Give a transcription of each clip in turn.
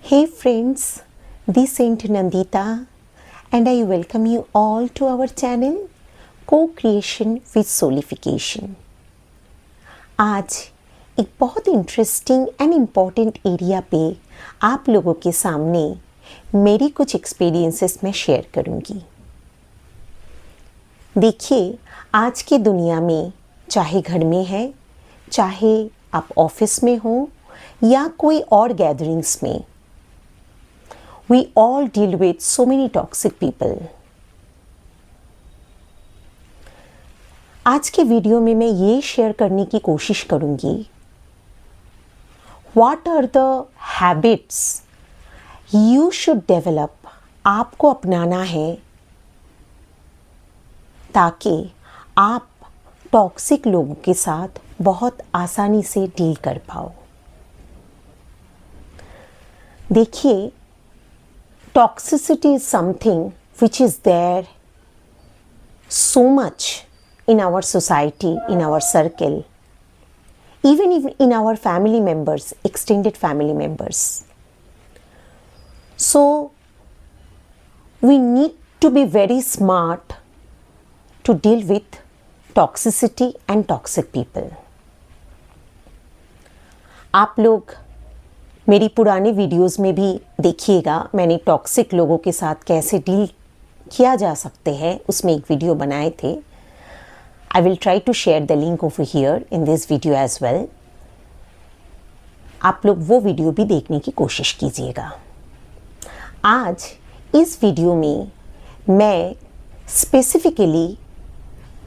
Hey friends, this Saint Nandita and I welcome you all to our channel Co-Creation with Soulification। आज एक बहुत interesting and important area पे आप लोगों के सामने मेरी कुछ एक्सपीरियंसेस मैं शेयर करूँगी। देखिए, आज की दुनिया में चाहे घर में है, चाहे आप ऑफिस में हो या कोई और गैदरिंग्स में, we all deal with so many toxic people। आज के वीडियो में मैं ये शेयर करने की कोशिश करूंगी What are the habits you should develop, आपको अपनाना है ताकि आप टॉक्सिक लोगों के साथ बहुत आसानी से डील कर पाओ। देखिए, toxicity is something which is there so much in our society, in our circle, even in our family members, extended family members. So we need to be very smart to deal with toxicity and toxic people। आप लोग मेरी पुराने videos में भी देखिएगा, मैंने toxic लोगों के साथ कैसे डील किया जा सकते हैं उसमें एक वीडियो बनाए थे। I will try to share the link over here in this video as well. आप लोग वो वीडियो भी देखने की कोशिश कीजिएगा। आज इस वीडियो में मैं स्पेसिफिकली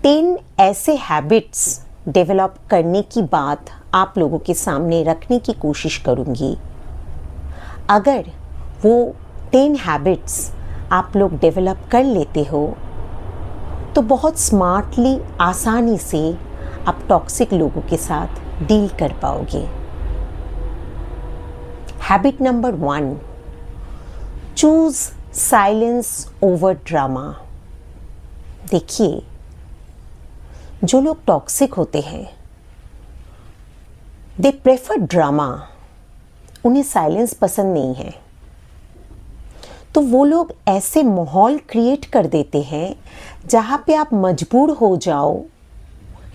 10 ऐसे हैबिट्स डेवलप करने की बात आप लोगों के सामने रखने की कोशिश करूँगी। अगर वो 10 हैबिट्स आप लोग डेवलप कर लेते हो तो बहुत स्मार्टली, आसानी से आप टॉक्सिक लोगों के साथ डील कर पाओगे। Habit number 1, choose silence over drama. देखिए, जो लोग टॉक्सिक होते हैं दे प्रेफर ड्रामा, उन्हें साइलेंस पसंद नहीं है। तो वो लोग ऐसे माहौल क्रिएट कर देते हैं जहाँ पे आप मजबूर हो जाओ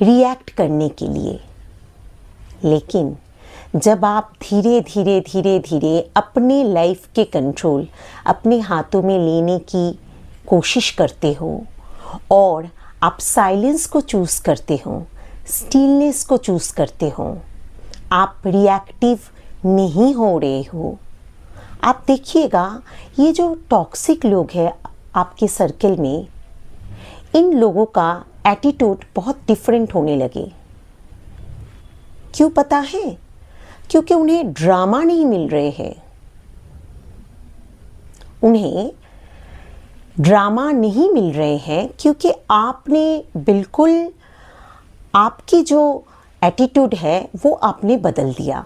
रिएक्ट करने के लिए। लेकिन जब आप धीरे धीरे धीरे धीरे अपने लाइफ के कंट्रोल अपने हाथों में लेने की कोशिश करते हो और आप साइलेंस को चूज़ करते हो, स्टिलनेस को चूज़ करते हो, आप रिएक्टिव नहीं हो रहे हो। आप देखिएगा, ये जो टॉक्सिक लोग हैं आपके सर्कल में, इन लोगों का एटीट्यूड बहुत डिफरेंट होने लगे। क्यों पता है? क्योंकि उन्हें ड्रामा नहीं मिल रहे हैं। उन्हें ड्रामा नहीं मिल रहे हैं क्योंकि आपने बिल्कुल आपकी जो एटीट्यूड है वो आपने बदल दिया।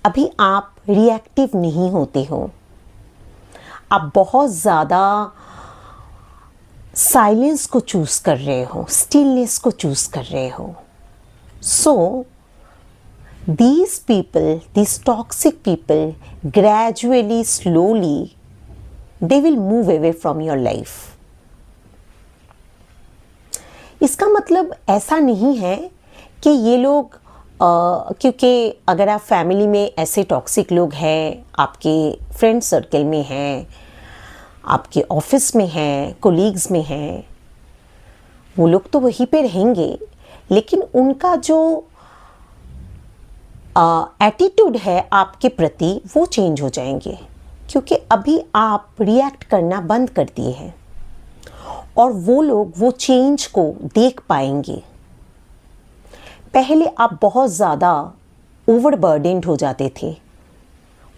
अभी आप रिएक्टिव नहीं होते हो, आप बहुत ज़्यादा साइलेंस को चूज़ कर रहे हो, स्टिलनेस को चूज़ कर रहे हो। सो these people, these toxic people, gradually, slowly, they will move away from your life। इसका मतलब ऐसा नहीं है कि ये लोग क्योंकि अगर आप फैमिली में ऐसे टॉक्सिक लोग हैं, आपके फ्रेंड सर्कल में हैं, आपके ऑफिस में हैं, कोलीग्स में हैं, वो लोग तो वहीं पे रहेंगे, लेकिन उनका जो एटीट्यूड है आपके प्रति वो चेंज हो जाएंगे क्योंकि अभी आप रिएक्ट करना बंद कर दिए हैं और वो लोग वो चेंज को देख पाएंगे। पहले आप बहुत ज़्यादा ओवरबर्डेंड हो जाते थे,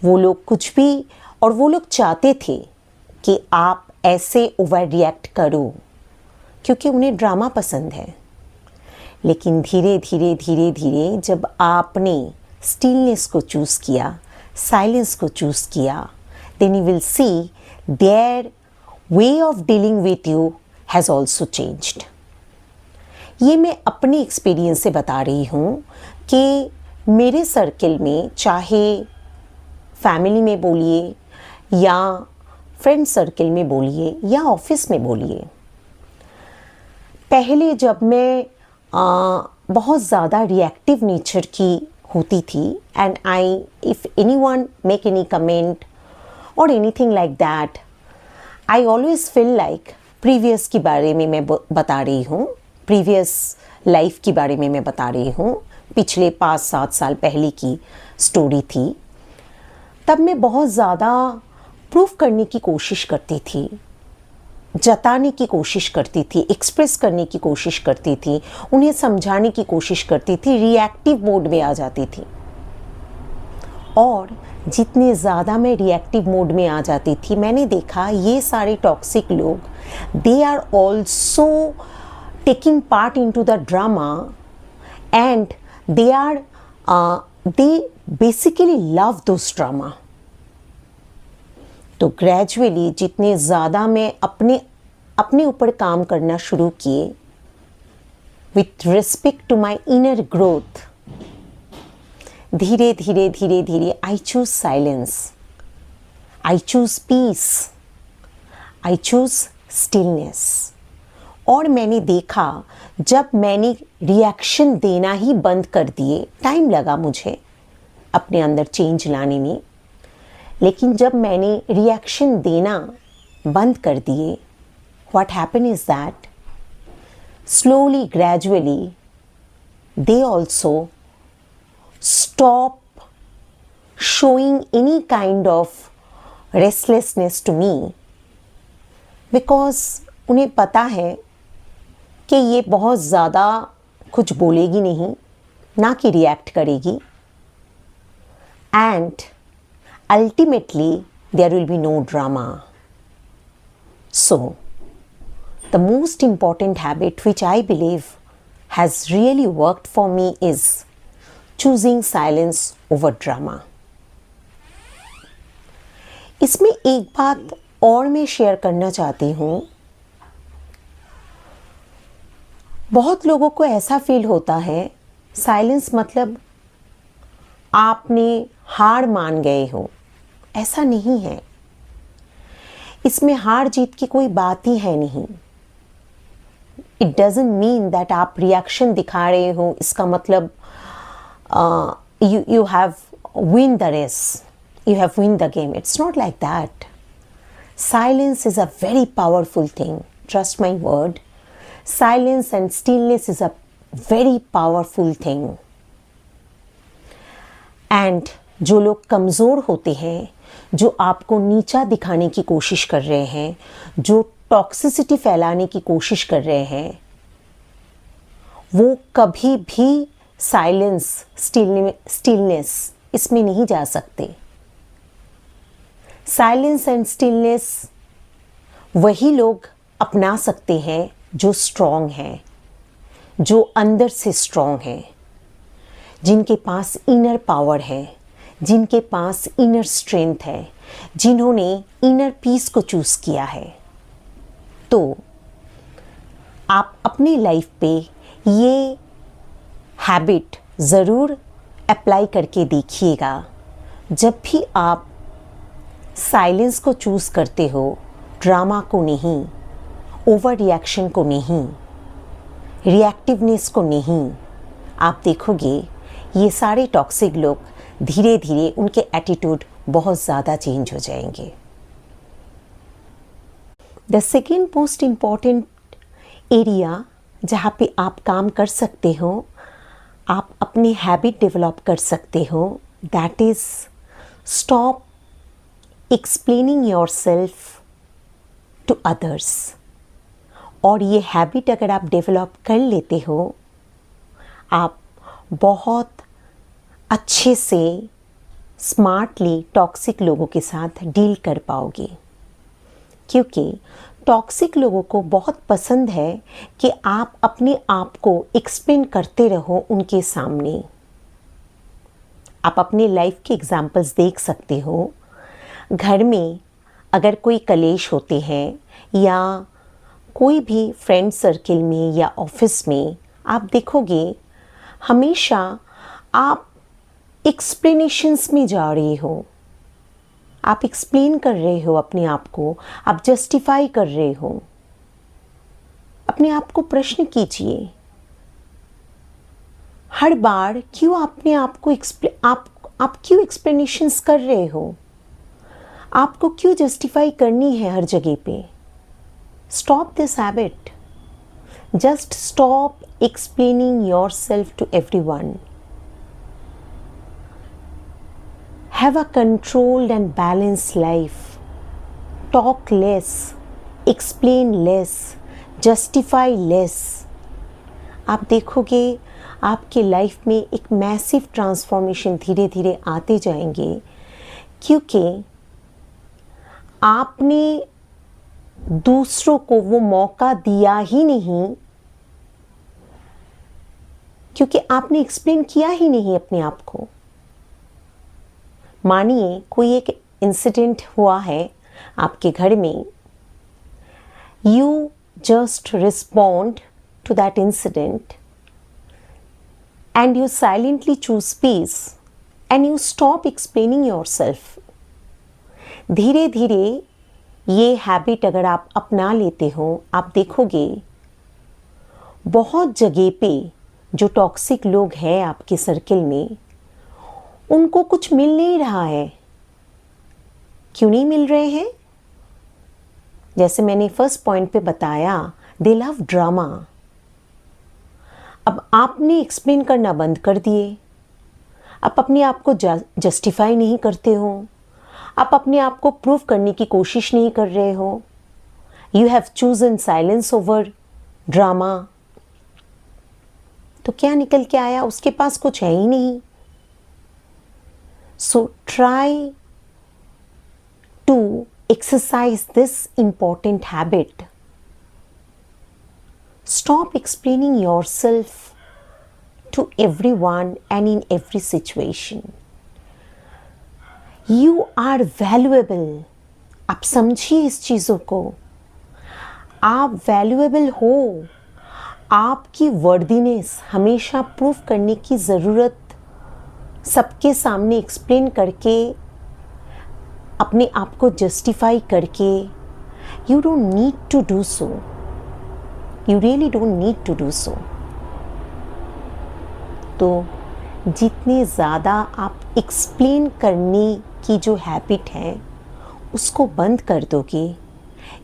वो लोग कुछ भी, और वो लोग चाहते थे कि आप ऐसे ओवर रिएक्ट करो क्योंकि उन्हें ड्रामा पसंद है। लेकिन धीरे धीरे धीरे धीरे जब आपने स्टिलनेस को चूज़ किया, साइलेंस को चूज़ किया, then you will see their way of dealing with you has also changed. ये मैं अपने एक्सपीरियंस से बता रही हूँ कि मेरे सर्कल में चाहे फैमिली में बोलिए या फ्रेंड सर्कल में बोलिए या ऑफिस में बोलिए। पहले जब मैं बहुत ज़्यादा रिएक्टिव नेचर की होती थी and if anyone make any comment और anything like that, I always feel like previous के बारे में मैं बता रही हूँ, प्रीवियस लाइफ के बारे में मैं बता रही हूँ, पिछले 5-7 साल पहले की स्टोरी थी। तब मैं बहुत ज़्यादा प्रूफ करने की कोशिश करती थी, जताने की कोशिश करती थी, एक्सप्रेस करने की कोशिश करती थी, उन्हें समझाने की कोशिश करती थी, रिएक्टिव मोड में आ जाती थी। और जितने ज़्यादा मैं रिएक्टिव मोड में आ जाती थी, मैंने देखा ये सारे टॉक्सिक लोग they are also taking part into the drama and they basically love those drama. तो ग्रेजुअली जितने ज़्यादा मैं अपने ऊपर काम करना शुरू किए with respect to my inner growth, धीरे धीरे धीरे धीरे I choose silence, I choose peace, I choose stillness. और मैंने देखा जब मैंने रिएक्शन देना ही बंद कर दिए, टाइम लगा मुझे अपने अंदर चेंज लाने में, लेकिन जब मैंने रिएक्शन देना बंद कर दिए, what happened is that slowly, gradually, they also stop showing any kind of restlessness to me because उन्हें पता है कि ये बहुत ज़्यादा कुछ बोलेगी नहीं, ना कि रिएक्ट करेगी, and ultimately there will be no drama. So the most important habit which I believe has really worked for me is choosing silence over drama. इसमें एक बात और मैं शेयर करना चाहती हूँ। बहुत लोगों को ऐसा फील होता है साइलेंस मतलब आपने हार मान गए हो। ऐसा नहीं है, इसमें हार जीत की कोई बात ही है नहीं। इट डजंट मीन दैट आप रिएक्शन दिखा रहे हो, इसका मतलब you have win the race, you have win the game. It's not like that. Silence is a very powerful thing. Trust my word. Silence and stillness is a very powerful thing. And जो लोग कमज़ोर होते हैं, जो आपको नीचा दिखाने की कोशिश कर रहे हैं, जो टॉक्सिसिटी फैलाने की कोशिश कर रहे हैं, वो कभी भी साइलेंस, स्टिलनेस इसमें नहीं जा सकते। साइलेंस एंड स्टिलनेस वही लोग अपना सकते हैं जो स्ट्रॉन्ग हैं, जो अंदर से स्ट्रॉन्ग हैं, जिनके पास इनर पावर है, जिनके पास इनर स्ट्रेंथ है, जिन्होंने इनर पीस को चूज़ किया है। तो आप अपनी लाइफ पे ये हैबिट ज़रूर अप्लाई करके देखिएगा। जब भी आप साइलेंस को चूज़ करते हो, ड्रामा को नहीं, ओवर रिएक्शन को नहीं, रिएक्टिवनेस को नहीं, आप देखोगे ये सारे टॉक्सिक लोग धीरे धीरे उनके एटीट्यूड बहुत ज़्यादा चेंज हो जाएंगे। The second most important area जहाँ पे आप काम कर सकते हो, आप अपनी हैबिट डेवलप कर सकते हो, that is stop explaining yourself to others. और ये हैबिट अगर आप डेवलप कर लेते हो, आप बहुत अच्छे से स्मार्टली टॉक्सिक लोगों के साथ डील कर पाओगे। क्योंकि टॉक्सिक लोगों को बहुत पसंद है कि आप अपने आप को एक्सप्लेन करते रहो उनके सामने। आप अपने लाइफ के एग्जाम्पल्स देख सकते हो। घर में अगर कोई कलेश होते हैं या कोई भी फ्रेंड सर्किल में या ऑफिस में, आप देखोगे हमेशा आप एक्सप्लेनेशंस में जा रहे हो, आप एक्सप्लेन कर रहे हो अपने आप को, आप जस्टिफाई कर रहे हो। अपने आप को प्रश्न कीजिए, हर बार क्यों अपने आप को आप क्यों एक्सप्लेनेशंस कर रहे हो? आपको क्यों जस्टिफाई करनी है हर जगह पे? Stop this habit. Just stop explaining yourself to everyone. Have a controlled and balanced life. Talk less, explain less, justify less. आप देखोगे आपके लाइफ में एक मैसिव ट्रांसफॉर्मेशन धीरे धीरे आते जाएंगे, क्योंकि आपने दूसरों को वो मौका दिया ही नहीं, क्योंकि आपने एक्सप्लेन किया ही नहीं अपने आप को। मानिए कोई एक इंसिडेंट हुआ है आपके घर में, you just respond to that incident and you silently choose peace and you stop explaining yourself. धीरे धीरे ये हैबिट अगर आप अपना लेते हो, आप देखोगे बहुत जगह पे जो टॉक्सिक लोग हैं आपके सर्किल में, उनको कुछ मिल नहीं रहा है। क्यों नहीं मिल रहे हैं? जैसे मैंने फर्स्ट पॉइंट पे बताया, दे लव ड्रामा। अब आपने एक्सप्लेन करना बंद कर दिए, आप अपने आप को जस्टिफाई नहीं करते हो, आप अपने आप को प्रूव करने की कोशिश नहीं कर रहे हो। You have chosen silence over drama. तो क्या निकल के आया? उसके पास कुछ है ही नहीं। So try to exercise this important habit. Stop explaining yourself to everyone and in every situation. You are valuable. आप समझिए इस चीज़ों को। आप valuable हो। आपकी वर्दीनेस हमेशा प्रूव करने की ज़रूरत सबके सामने एक्सप्लेन करके, अपने आप को जस्टिफाई करके, you don't need to do so. You really don't need to do so. तो जितने ज़्यादा आप एक्सप्लेन करने की जो हैबिट है उसको बंद कर दोगे,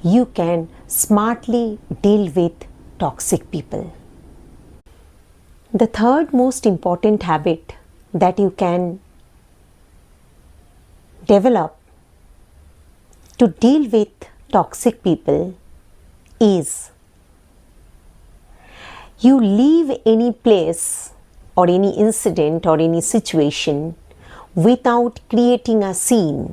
you can smartly deal with toxic people. The third most important habit that you can develop to deal with toxic people is you leave any place or any incident or any situation without creating a scene.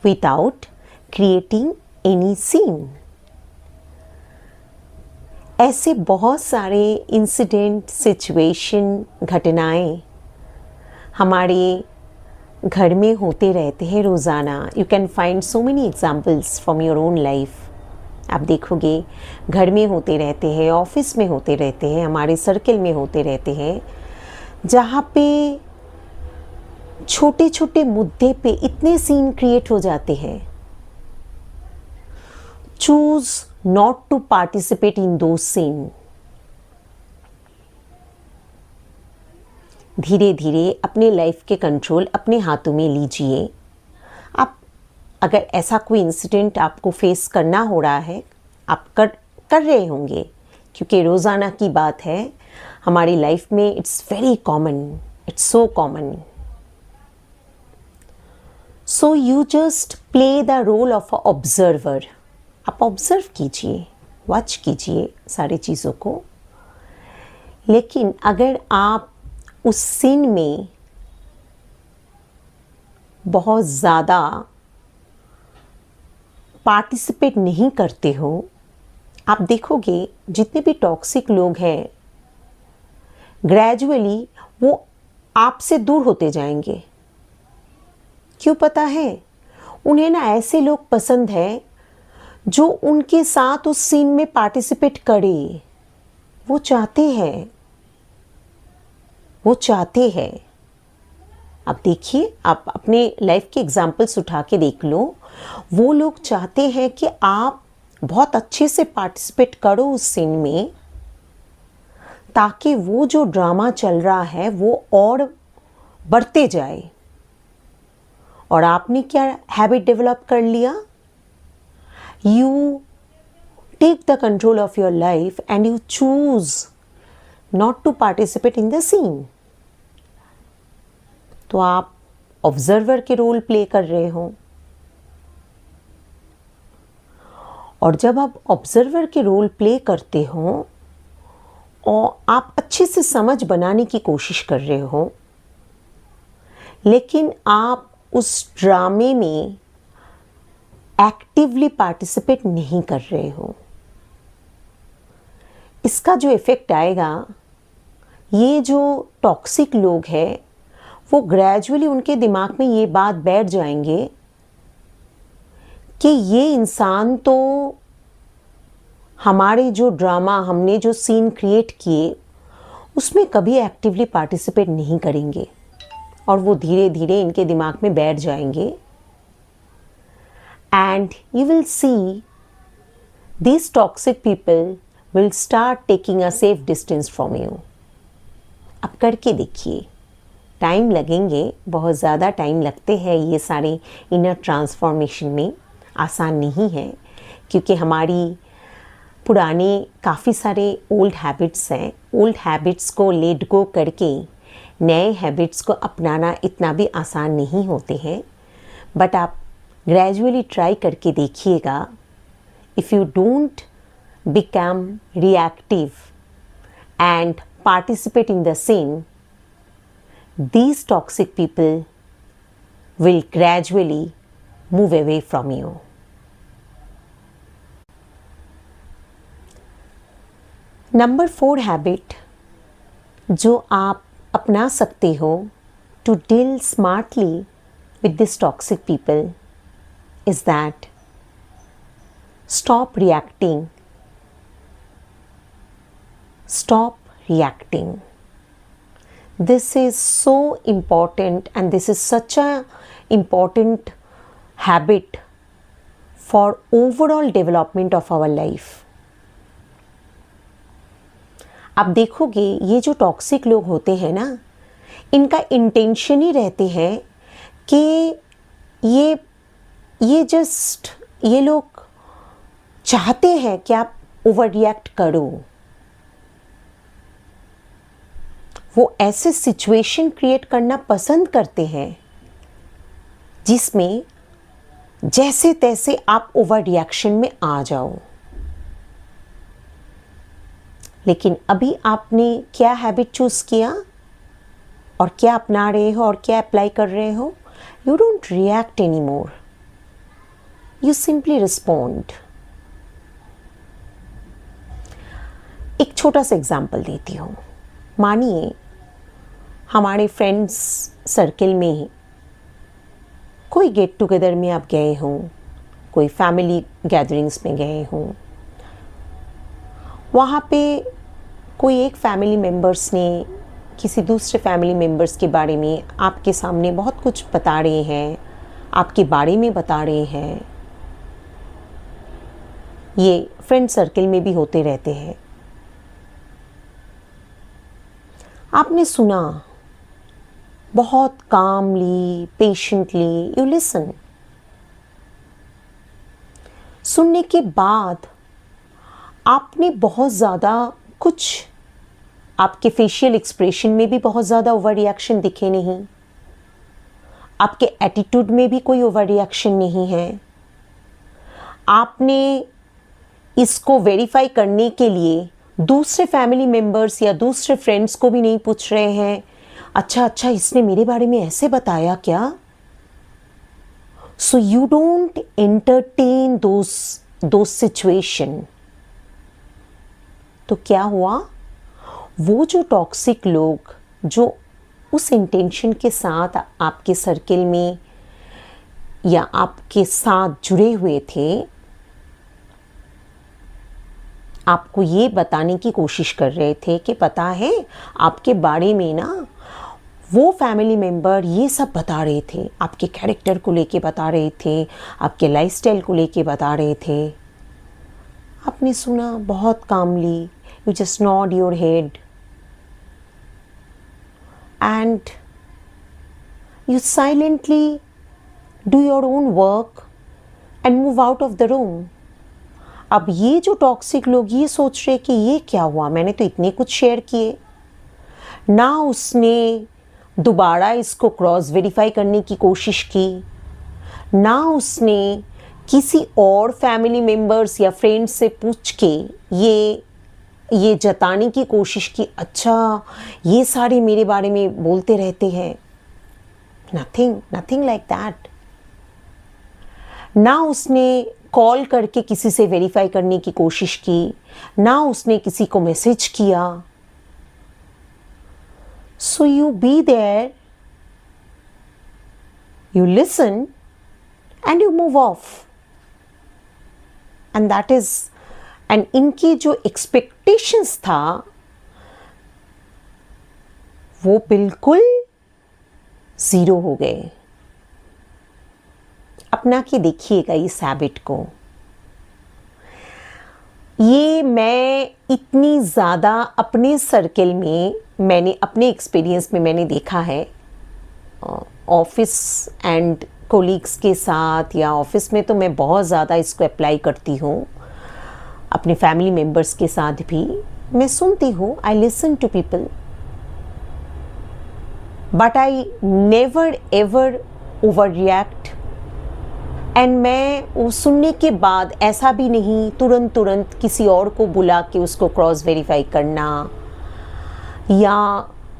Without creating any scene. ऐसे बहुत सारे incident, situation, घटनाएं हमारे घर में होते रहते हैं रोज़ाना। You can find so many examples from your own life. आप देखोगे घर में होते रहते हैं, ऑफिस में होते रहते हैं, हमारे सर्किल में होते रहते हैं, जहाँ पे छोटे छोटे मुद्दे पे इतने सीन क्रिएट हो जाते हैं। Choose not to participate in those scene. धीरे धीरे अपने लाइफ के कंट्रोल अपने हाथों में लीजिए। आप अगर ऐसा कोई इंसिडेंट आपको फेस करना हो रहा है, आप कर रहे होंगे, क्योंकि रोज़ाना की बात है हमारी लाइफ में। It's very common, it's so common. So you just play the role of a observer. आप ऑब्जर्व कीजिए, वॉच कीजिए सारी चीज़ों को। लेकिन अगर आप उस सीन में बहुत ज़्यादा पार्टिसिपेट नहीं करते हो, आप देखोगे जितने भी टॉक्सिक लोग हैं ग्रेजुअली वो आपसे दूर होते जाएंगे। क्यों पता है? उन्हें ना ऐसे लोग पसंद हैं जो उनके साथ उस सीन में पार्टिसिपेट करे। वो चाहते हैं अब देखिए, आप अपने लाइफ के एग्जाम्पल्स उठा के देख लो। वो लोग चाहते हैं कि आप बहुत अच्छे से पार्टिसिपेट करो उस सीन में, ताकि वो जो ड्रामा चल रहा है वो और बढ़ते जाए। और आपने क्या हैबिट डेवलप कर लिया? You take the control of your life and you choose not to participate in the scene. तो आप ऑब्जर्वर के रोल प्ले कर रहे हो, और जब आप ऑब्जर्वर के रोल प्ले करते हो और आप अच्छे से समझ बनाने की कोशिश कर रहे हो, लेकिन आप उस ड्रामे में एक्टिवली पार्टिसिपेट नहीं कर रहे हो, इसका जो इफेक्ट आएगा, ये जो टॉक्सिक लोग हैं वो ग्रेजुअली उनके दिमाग में ये बात बैठ जाएंगे कि ये इंसान तो हमारे जो ड्रामा, हमने जो सीन क्रिएट किए उसमें कभी एक्टिवली पार्टिसिपेट नहीं करेंगे, और वो धीरे धीरे इनके दिमाग में बैठ जाएंगे। And you will C these toxic people will start taking a safe distance from you. अब करके देखिए, टाइम लगेंगे, बहुत ज़्यादा टाइम लगते हैं ये सारे इनर ट्रांसफॉर्मेशन में, आसान नहीं है, क्योंकि हमारी पुराने काफ़ी सारे ओल्ड हैबिट्स हैं। ओल्ड हैबिट्स को लेट गो करके नए हैबिट्स को अपनाना इतना भी आसान नहीं होते हैं, बट आप ग्रेजुअली ट्राई करके देखिएगा। If you don't become reactive and participate in the scene, these toxic people will gradually move away from you. Number 4 habit जो आप अपना सकते हो to deal smartly with these toxic people is that stop reacting. Stop reacting. This is so important, and this is such a important habit for overall development of our life. आप देखोगे ये जो toxic लोग होते हैं ना, इनका intention ही रहते हैं कि ये लोग चाहते हैं कि आप ओवर रिएक्ट करो। वो ऐसे सिचुएशन क्रिएट करना पसंद करते हैं जिसमें जैसे तैसे आप ओवर रिएक्शन में आ जाओ। लेकिन अभी आपने क्या हैबिट चूज किया और क्या अपना रहे हो और क्या अप्लाई कर रहे हो? You don't react any more, you simply respond. एक छोटा सा एग्जाम्पल देती हूँ। मानिए हमारे फ्रेंड्स सर्किल में कोई गेट टुगेदर में आप गए हो, कोई फैमिली गैदरिंग्स में गए हो, वहाँ पे कोई एक फैमिली मेम्बर्स ने किसी दूसरे फैमिली मेम्बर्स के बारे में आपके सामने बहुत कुछ बता रहे हैं, आपके बारे में बता रहे हैं। ये फ्रेंड सर्किल में भी होते रहते हैं। आपने सुना, बहुत कामली, पेशेंटली यू लिसन। सुनने के बाद आपने बहुत ज़्यादा कुछ, आपके फेशियल एक्सप्रेशन में भी बहुत ज़्यादा ओवर रिएक्शन दिखे नहीं, आपके एटीट्यूड में भी कोई ओवर रिएक्शन नहीं है। आपने इसको वेरीफाई करने के लिए दूसरे फैमिली मेंबर्स या दूसरे फ्रेंड्स को भी नहीं पूछ रहे हैं, अच्छा इसने मेरे बारे में ऐसे बताया क्या? So you don't entertain those situation. तो क्या हुआ? वो जो टॉक्सिक लोग जो उस इंटेंशन के साथ आपके सर्किल में या आपके साथ जुड़े हुए थे, आपको ये बताने की कोशिश कर रहे थे कि पता है आपके बारे में ना वो फैमिली मेम्बर ये सब बता रहे थे, आपके कैरेक्टर को लेके बता रहे थे, आपके लाइफस्टाइल को लेके बता रहे थे। आपने सुना बहुत calmly, you just nod your head and you silently do your own work and move out of the room. अब ये जो टॉक्सिक लोग ये सोच रहे कि ये क्या हुआ, मैंने तो इतने कुछ शेयर किए, ना उसने दोबारा इसको क्रॉस वेरीफाई करने की कोशिश की, ना उसने किसी और फैमिली मेम्बर्स या फ्रेंड्स से पूछ के ये जताने की कोशिश की, अच्छा ये सारे मेरे बारे में बोलते रहते हैं। Nothing like that. ना उसने कॉल करके किसी से वेरीफाई करने की कोशिश की, ना उसने किसी को मैसेज किया। So you be there, you listen and you move off. And that is, and इनकी जो expectations था वो बिल्कुल ज़ीरो हो गए। अपना के देखिएगा इस हैबिट को। ये मैं इतनी ज़्यादा अपने सर्कल में, मैंने अपने एक्सपीरियंस में मैंने देखा है, ऑफिस एंड कोलीग्स के साथ, या ऑफिस में तो मैं बहुत ज़्यादा इसको अप्लाई करती हूँ, अपने फैमिली मेम्बर्स के साथ भी मैं सुनती हूँ। I listen to people but I never ever over react. And मैं वो सुनने के बाद ऐसा भी नहीं तुरंत किसी और को बुला के उसको क्रॉस वेरीफाई करना या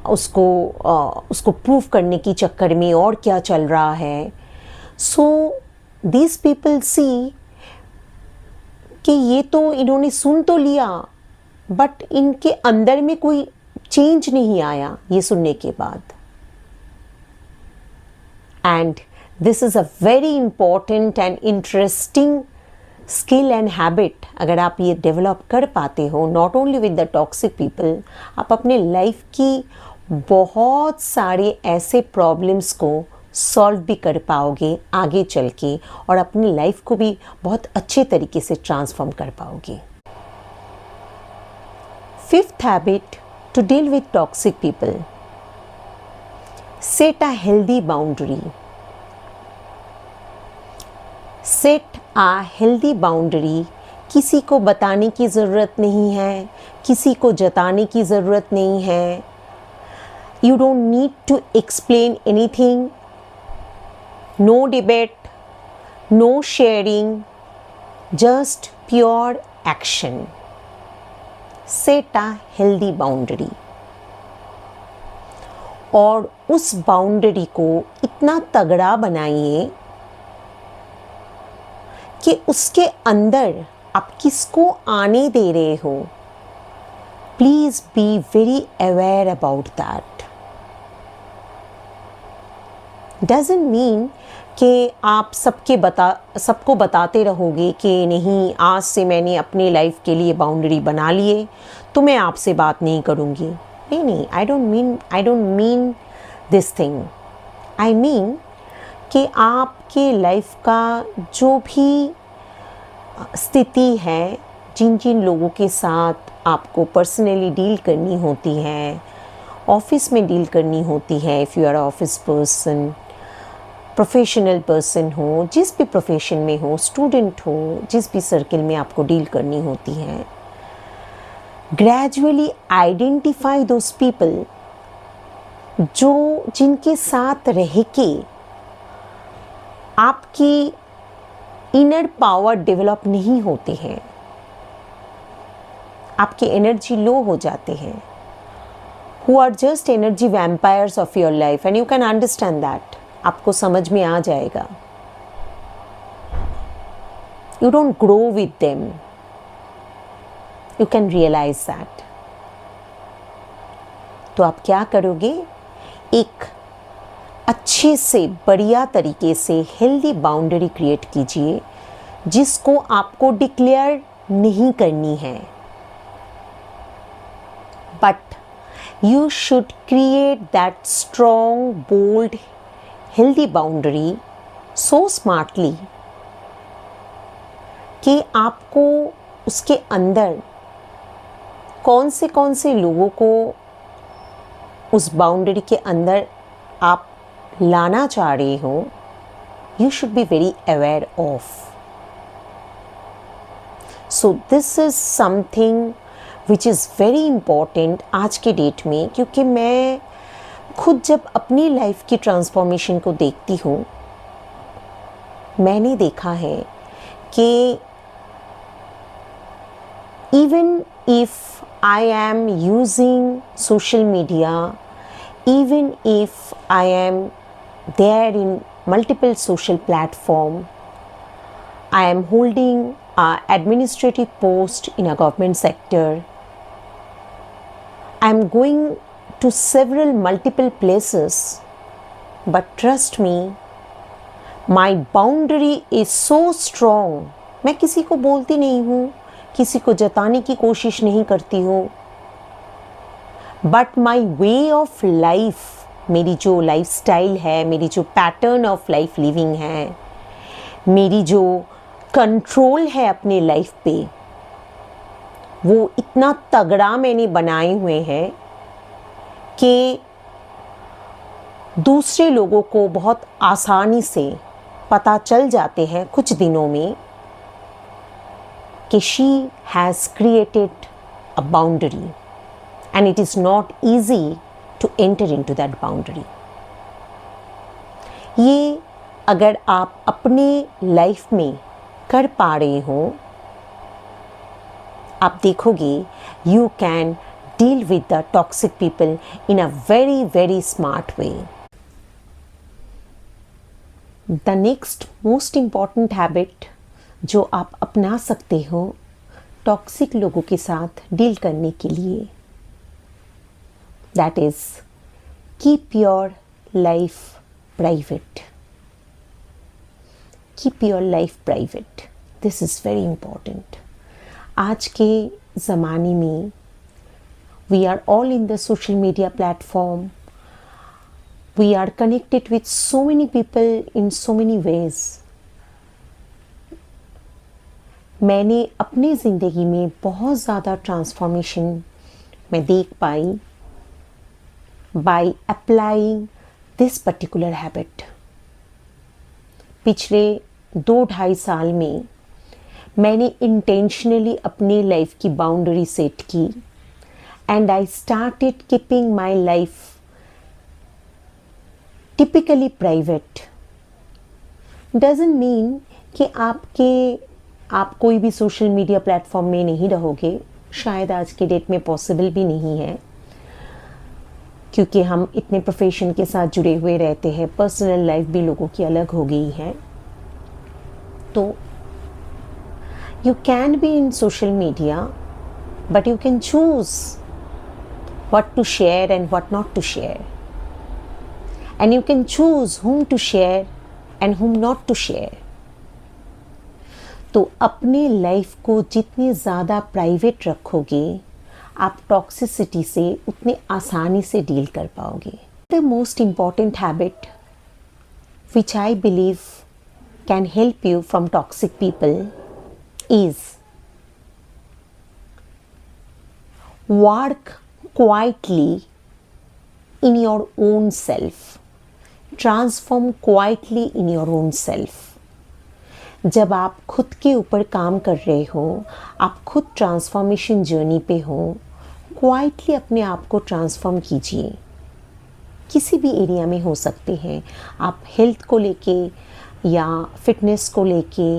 उसको प्रूव करने की चक्कर में और क्या चल रहा है। सो दिस पीपल सी कि ये तो इन्होंने सुन तो लिया बट इनके अंदर में कोई चेंज नहीं आया ये सुनने के बाद। And this is a very important and interesting skill and habit. अगर आप ये डेवलप कर पाते हो, not only with the toxic people, आप अपने लाइफ की बहुत सारे ऐसे प्रॉब्लम्स को सॉल्व भी कर पाओगे आगे चल के, और अपनी लाइफ को भी बहुत अच्छे तरीके से ट्रांसफॉर्म कर पाओगे। Fifth habit to deal with toxic people, set a healthy boundary. Set a healthy boundary. किसी को बताने की ज़रूरत नहीं है, किसी को जताने की ज़रूरत नहीं है। You don't need to explain anything, no debate, no sharing, just pure action. Set a healthy boundary. और उस बाउंड्री को इतना तगड़ा बनाइए कि उसके अंदर आप किसको आने दे रहे हो। Please be very aware about that. Doesn't mean कि आप सबको बताते रहोगे कि नहीं, आज से मैंने अपने लाइफ के लिए बाउंड्री बना लिए तो मैं आपसे बात नहीं करूँगी। नहीं, I don't mean this thing. I mean कि आपके लाइफ का जो भी स्थिति है, जिन जिन लोगों के साथ आपको पर्सनली डील करनी होती है, ऑफिस में डील करनी होती है, if you are office person, professional person हो, जिस भी प्रोफेशन में हो, स्टूडेंट हो, जिस भी सर्कल में आपको डील करनी होती है, ग्रेजुअली आइडेंटिफाई दोज पीपल जिनके साथ रह के आपकी इनर पावर डेवलप नहीं होते हैं, आपकी एनर्जी लो हो जाते हैं, who are just energy vampires of your life, and you can understand that. आपको समझ में आ जाएगा। You don't grow with them. You can realize that. तो आप क्या करोगे? एक अच्छे से बढ़िया तरीके से हेल्दी बाउंड्री क्रिएट कीजिए जिसको आपको डिक्लेयर नहीं करनी है, but You should create that strong, bold, healthy boundary so smartly कि आपको उसके अंदर कौन से लोगों को उस बाउंड्री के अंदर आप लाना चाह रहे हो, you should be very aware of. So this is something which is very important आज के डेट में, क्योंकि मैं खुद जब अपनी लाइफ की ट्रांसफॉर्मेशन को देखती हूँ, मैंने देखा है कि even if I am using social media, even if I am there in multiple social platforms, I am holding an administrative post in a government sector, I am going to several multiple places, but trust me, my boundary is so strong. मैं किसी को बोलती नहीं हूँ, किसी को जताने की कोशिश नहीं करती हूँ, but my way of life, मेरी जो लाइफ स्टाइल है, मेरी जो पैटर्न ऑफ लाइफ लिविंग है, मेरी जो कंट्रोल है अपने लाइफ पे, वो इतना तगड़ा मैंने बनाए हुए हैं कि दूसरे लोगों को बहुत आसानी से पता चल जाते हैं कुछ दिनों में कि she has created a boundary and it is not easy to enter into that boundary. ये अगर आप अपने लाइफ में कर पा रहे हो, आप देखोगे you can deal with the toxic people in a very very smart way. The next most important habit जो आप अपना सकते हो टॉक्सिक लोगों के साथ डील करने के लिए, that is keep your life private. Keep your life private, this is very important. आज के ज़माने में we are all in the social media platform, we are connected with so many people in so many ways. मैंने अपनी ज़िंदगी में बहुत ज़्यादा ट्रांसफॉर्मेशन मैं देख पाई by applying this particular habit. पिछले 2-2.5 साल में मैंने इंटेंशनली अपनी लाइफ की बाउंड्री सेट की and I started keeping my life typically private. Doesn't mean कि आप कोई भी सोशल मीडिया प्लेटफॉर्म में नहीं रहोगे. शायद आज के डेट में पॉसिबल भी नहीं है, क्योंकि हम इतने प्रोफेशन के साथ जुड़े हुए रहते हैं. पर्सनल लाइफ भी लोगों की अलग हो गई है. तो you can be in social media, but you can choose what to share and what not to share, and you can choose whom to share and whom not to share. तो अपने लाइफ को जितनी ज़्यादा private रखोगे, आप toxicity से उतने आसानी से डील कर पाओगे. The most important habit which I believe can help you from toxic people is work quietly in your own self. Transform quietly in your own self. जब आप खुद के ऊपर काम कर रहे हो, आप खुद ट्रांसफॉर्मेशन जर्नी पे हो, क्वाइटली अपने आप को ट्रांसफॉर्म कीजिए. किसी भी एरिया में हो सकते हैं. आप हेल्थ को लेके या फिटनेस को लेके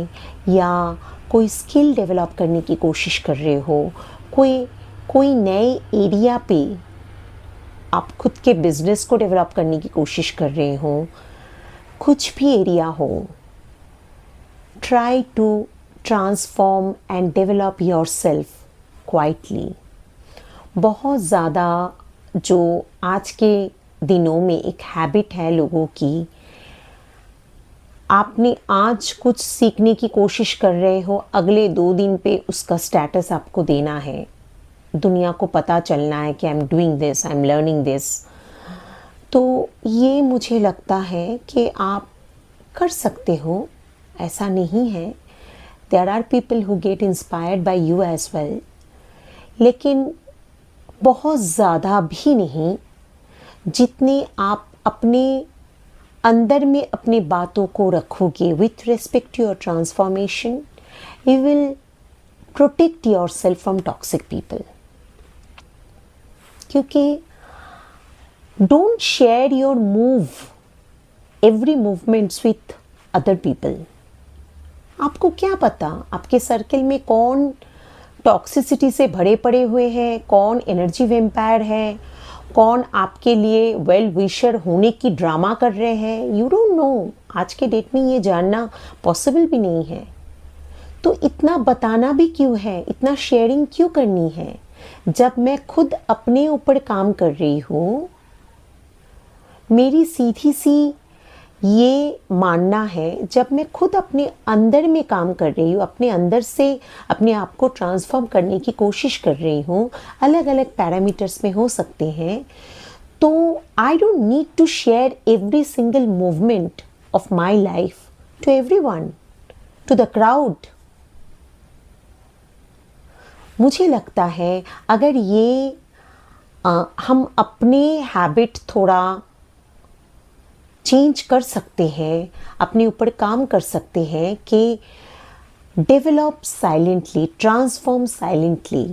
या कोई स्किल डेवलप करने की कोशिश कर रहे हो, कोई नए एरिया पे आप खुद के बिजनेस को डेवलप करने की कोशिश कर रहे हो, कुछ भी एरिया हो, try to transform and develop yourself quietly. बहुत ज़्यादा जो आज के दिनों में एक हैबिट है लोगों की, आपने आज कुछ सीखने की कोशिश कर रहे हो, अगले 2 दिन पे उसका स्टेटस आपको देना है. दुनिया को पता चलना है कि I am doing this, I am learning this. तो ये मुझे लगता है कि आप कर सकते हो, ऐसा नहीं है। There are people who get inspired by you as well, लेकिन बहुत ज़्यादा भी नहीं। जितने आप अपने अंदर में अपनी बातों को रखोगे with respect to your transformation, you will protect yourself from toxic people. क्योंकि don't share your every movements with other people. आपको क्या पता आपके सर्कल में कौन टॉक्सिसिटी से भरे पड़े हुए हैं, कौन एनर्जी वेम्पायर है, कौन आपके लिए वेल विशर होने की ड्रामा कर रहे हैं। You don't know. आज के डेट में ये जानना पॉसिबल भी नहीं है। तो इतना बताना भी क्यों है, इतना शेयरिंग क्यों करनी है, जब मैं खुद अपने ऊपर काम कर रही हूँ। मेरी सीधी सी ये मानना है, जब मैं खुद अपने अंदर में काम कर रही हूँ, अपने अंदर से अपने आप को ट्रांसफॉर्म करने की कोशिश कर रही हूँ, अलग अलग पैरामीटर्स में हो सकते हैं, तो I don't need to share every single movement of my life to everyone, to the crowd. मुझे लगता है अगर ये हम अपने हैबिट थोड़ा चेंज कर सकते हैं, अपने ऊपर काम कर सकते हैं कि develop silently, transform silently,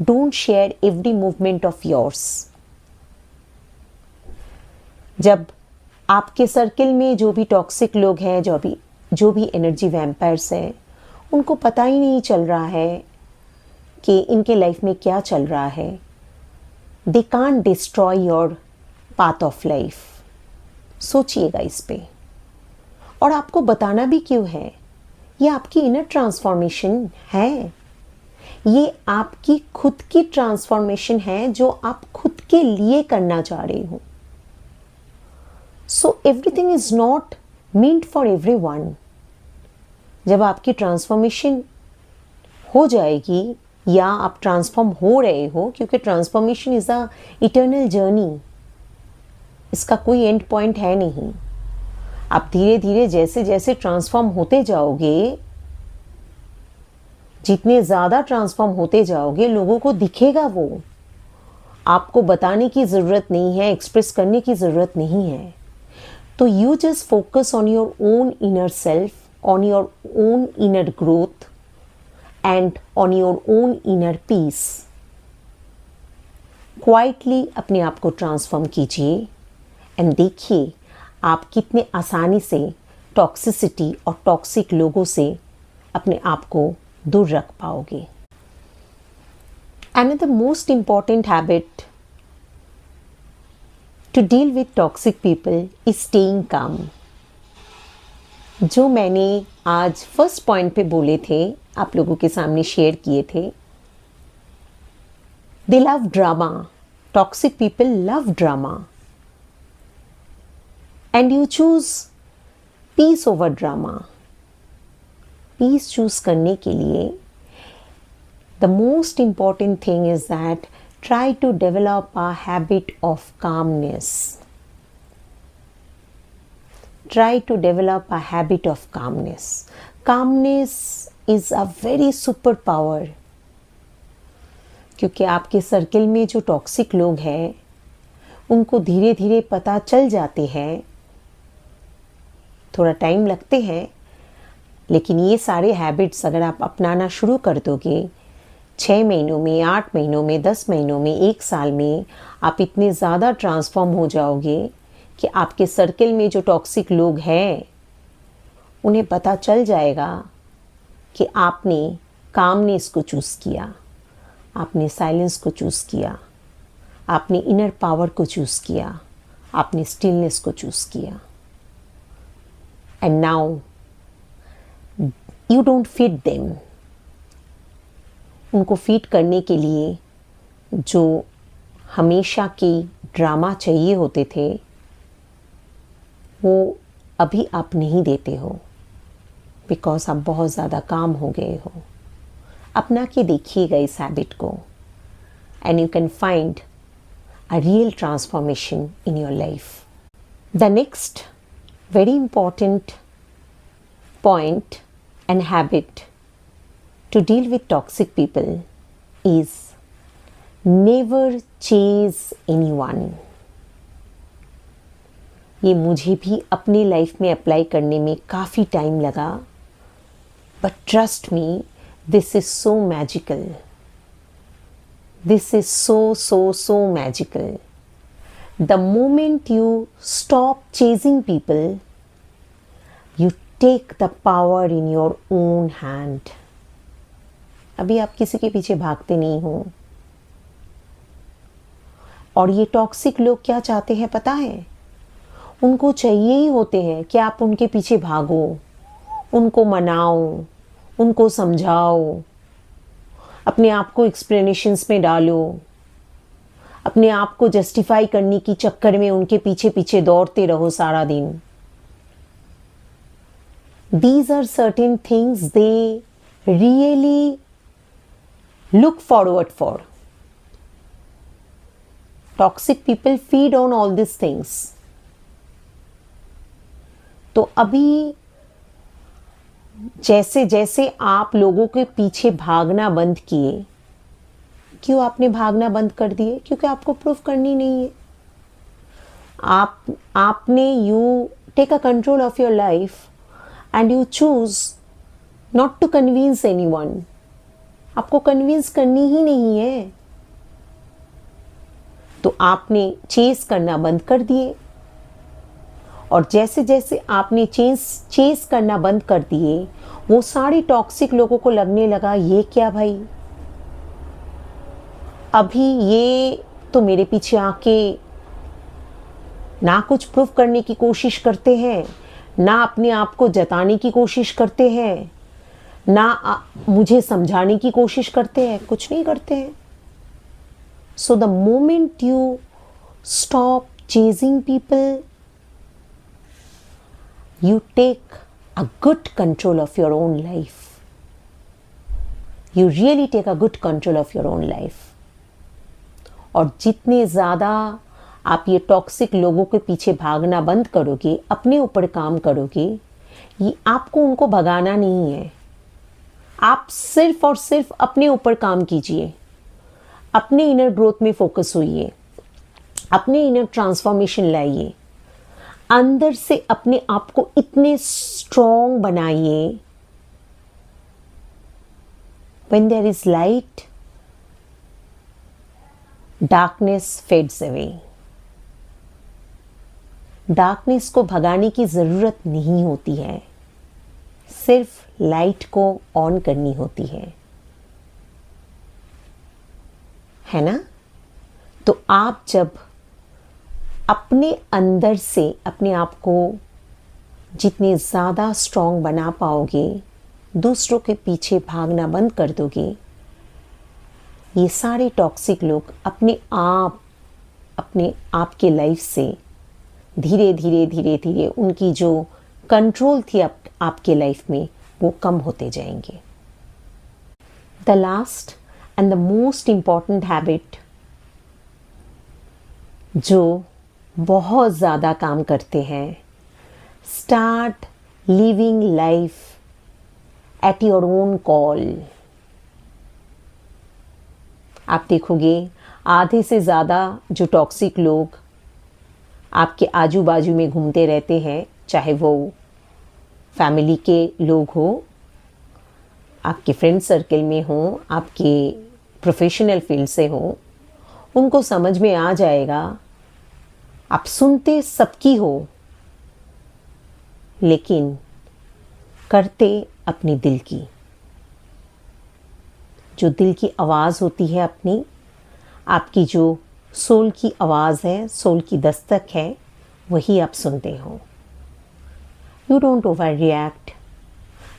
don't share every movement of yours. जब आपके सर्किल में जो भी टॉक्सिक लोग हैं, जो भी एनर्जी वैम्पायर्स हैं, उनको पता ही नहीं चल रहा है कि इनके लाइफ में क्या चल रहा है, they can't destroy your path of life. सोचिएगा इस पे। और आपको बताना भी क्यों है, ये आपकी इनर ट्रांसफॉर्मेशन है, ये आपकी खुद की ट्रांसफॉर्मेशन है जो आप खुद के लिए करना चाह रहे हो। So everything is not meant for everyone. जब आपकी ट्रांसफॉर्मेशन हो जाएगी या आप ट्रांसफॉर्म हो रहे हो, क्योंकि transformation is a eternal journey, इसका कोई एंड पॉइंट है नहीं। आप धीरे धीरे जैसे जैसे ट्रांसफॉर्म होते जाओगे, जितने ज़्यादा ट्रांसफॉर्म होते जाओगे, लोगों को दिखेगा वो। आपको बताने की ज़रूरत नहीं है, एक्सप्रेस करने की ज़रूरत नहीं है। तो you just focus on your own inner self, on your own inner growth and on your own inner peace. Quietly अपने आप को ट्रांसफॉर्म कीजिए एंड देखिए आप कितने आसानी से टॉक्सिसिटी और टॉक्सिक लोगों से अपने आप को दूर रख पाओगे। Another most important habit to deal with toxic people is staying calm. जो मैंने आज फर्स्ट पॉइंट पे बोले थे, आप लोगों के सामने शेयर किए थे। They love drama. Toxic people love drama. And you choose peace over drama. Peace choose करने के लिए the most important thing is that try to develop a habit of calmness. Try to develop a habit of calmness. Calmness is a very superpower. क्योंकि आपके circle में जो toxic लोग हैं, उनको धीरे धीरे पता चल जाते हैं। थोड़ा टाइम लगते हैं, लेकिन ये सारे हैबिट्स अगर आप अपनाना शुरू कर दोगे, 6 महीनों में, 8 महीनों में, 10 महीनों में, 1 साल में आप इतने ज़्यादा ट्रांसफॉर्म हो जाओगे कि आपके सर्किल में जो टॉक्सिक लोग हैं, उन्हें पता चल जाएगा कि आपने कामनेस को चूज़ किया, आपने साइलेंस को चूज़ किया, आपने इनर पावर को चूज़ किया, आपने स्टिलनेस को चूज़ किया। And now you don't feed them. उनको फीड करने के लिए जो हमेशा की ड्रामा चाहिए होते थे, वो अभी आप नहीं देते हो, बिकॉज आप बहुत ज़्यादा काम हो गए हो। अपना के देखिएगा इस हैबिट को, and you can find a real transformation in your life. The next very important point and habit to deal with toxic people is never chase anyone. ये मुझे भी अपनी लाइफ में अप्लाई करने में काफ़ी टाइम लगा, but trust me, this is so magical. This is so magical. The moment you stop chasing people, you take the power in your own hand. अभी आप किसी के पीछे भागते नहीं हो. और ये टॉक्सिक लोग क्या चाहते हैं पता है? उनको चाहिए ही होते हैं कि आप उनके पीछे भागो, उनको मनाओ, उनको समझाओ, अपने आप को एक्सप्लेनेशंस में डालो, अपने आप को जस्टिफाई करने की चक्कर में उनके पीछे पीछे दौड़ते रहो सारा दिन. These are certain things they really look forward for. Toxic people feed on all these things. तो अभी जैसे जैसे आप लोगों के पीछे भागना बंद किए, क्यों आपने भागना बंद कर दिए? क्योंकि आपको प्रूफ करनी नहीं है. आपने you take a control of your life and you choose not to convince anyone. आपको कन्विंस करनी ही नहीं है, तो आपने चेस करना बंद कर दिए. और जैसे जैसे आपने चेस करना बंद कर दिए, वो सारे टॉक्सिक लोगों को लगने लगा ये क्या भाई, अभी ये तो मेरे पीछे आके ना कुछ प्रूफ करने की कोशिश करते हैं, ना अपने आप को जताने की कोशिश करते हैं, ना मुझे समझाने की कोशिश करते हैं, कुछ नहीं करते हैं. So the moment you stop chasing people, you take a good control of your own life. You really take a good control of your own life. और जितने ज़्यादा आप ये टॉक्सिक लोगों के पीछे भागना बंद करोगे, अपने ऊपर काम करोगे, ये आपको उनको भगाना नहीं है. आप सिर्फ और सिर्फ अपने ऊपर काम कीजिए, अपने इनर ग्रोथ में फोकस होइए, अपने इनर ट्रांसफॉर्मेशन लाइए, अंदर से अपने आप को इतने स्ट्रॉन्ग बनाइए. When there is light, darkness fades away. Darkness को भगाने की ज़रूरत नहीं होती है, सिर्फ लाइट को ऑन करनी होती है ना? तो आप जब अपने अंदर से अपने आप को जितने ज़्यादा स्ट्रॉन्ग बना पाओगे, दूसरों के पीछे भागना बंद कर दोगे, ये सारे टॉक्सिक लोग अपने आप के लाइफ से धीरे धीरे उनकी जो कंट्रोल थी आपके लाइफ में, वो कम होते जाएंगे. The last and the most important habit जो बहुत ज़्यादा काम करते हैं, start living life at your own call. आप देखोगे आधे से ज़्यादा जो टॉक्सिक लोग आपके आजू बाजू में घूमते रहते हैं, चाहे वो फैमिली के लोग हो, आपके फ्रेंड सर्कल में हो, आपके प्रोफेशनल फील्ड से हो, उनको समझ में आ जाएगा आप सुनते सबकी हो, लेकिन करते अपने दिल की. जो दिल की आवाज़ होती है अपनी, आपकी जो सोल की आवाज़ है, सोल की दस्तक है, वही आप सुनते हो. You don't over react,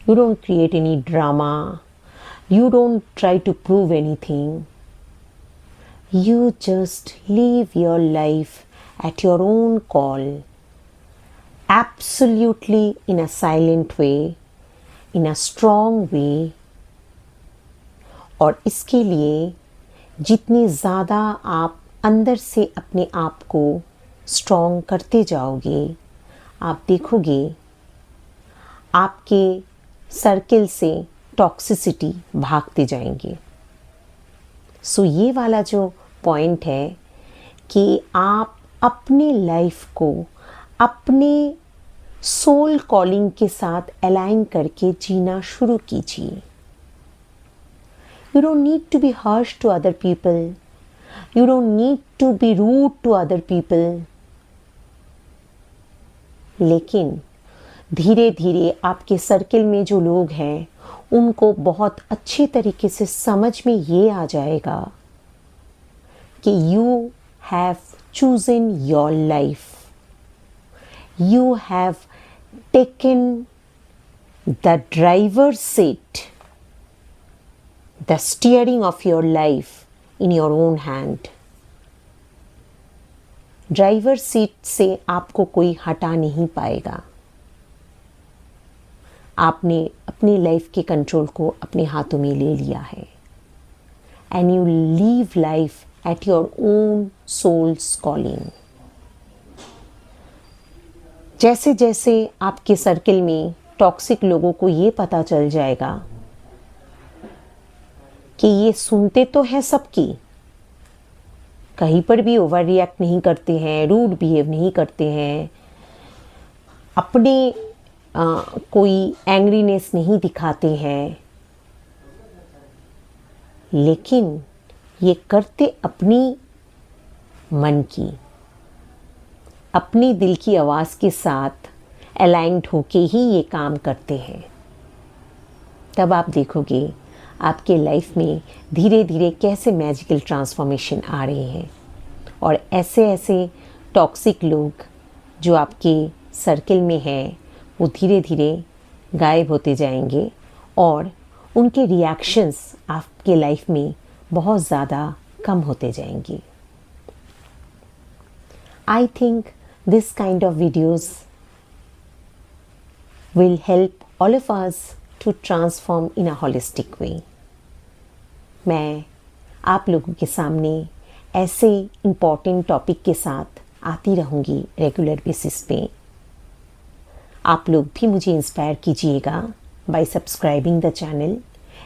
you don't create any drama, you don't try to prove anything. You just live your life at your own call, absolutely in a silent way, in a strong way, और इसके लिए जितनी ज़्यादा आप अंदर से अपने आप को स्ट्रॉन्ग करते जाओगे, आप देखोगे आपके सर्किल से टॉक्सिसिटी भागते जाएंगे। सो ये वाला जो पॉइंट है कि आप अपनी लाइफ को अपने सोल कॉलिंग के साथ अलाइन करके जीना शुरू कीजिए। You don't need to be harsh to other people. You don't need to be rude to other people. लेकिन धीरे धीरे आपके सर्किल में जो लोग हैं उनको बहुत अच्छे तरीके से समझ में ये आ जाएगा कि you have chosen your life. You have taken the driver's seat, the steering of your life in your own hand. Driver seat से आपको कोई हटा नहीं पाएगा। आपने अपनी लाइफ के कंट्रोल को अपने हाथों में ले लिया है। And you live life at your own soul's calling. जैसे जैसे आपके सर्किल में टॉक्सिक लोगों को ये पता चल जाएगा कि ये सुनते तो हैं सबकी, कहीं पर भी ओवर रिएक्ट नहीं करते हैं, रूड बिहेव नहीं करते हैं, अपने कोई एंग्रीनेस नहीं दिखाते हैं, लेकिन ये करते अपनी मन की, अपनी दिल की आवाज़ के साथ अलाइंड होके ही ये काम करते हैं। तब आप देखोगे आपके लाइफ में धीरे धीरे कैसे मैजिकल ट्रांसफॉर्मेशन आ रहे हैं और ऐसे ऐसे टॉक्सिक लोग जो आपके सर्किल में हैं वो धीरे धीरे गायब होते जाएंगे और उनके रिएक्शंस आपके लाइफ में बहुत ज़्यादा कम होते जाएंगे। I think this kind of videos will help all of us to transform in a holistic way. मैं आप लोगों के सामने ऐसे इम्पॉर्टेंट टॉपिक के साथ आती रहूँगी रेगुलर बेसिस पे। आप लोग भी मुझे इंस्पायर कीजिएगा by subscribing the channel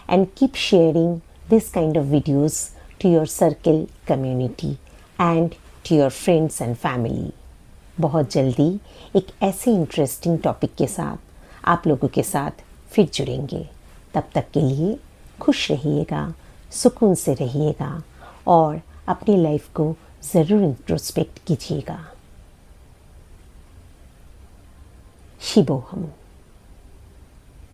and keep sharing this kind of videos to your circle, community and to your friends and family. बहुत जल्दी एक ऐसे इंटरेस्टिंग टॉपिक के साथ आप लोगों के साथ फिर जुड़ेंगे। तब तक के लिए खुश रहिएगा, सुकून से रहिएगा और अपनी लाइफ को ज़रूर इंट्रोस्पेक्ट कीजिएगा। शिवोहम।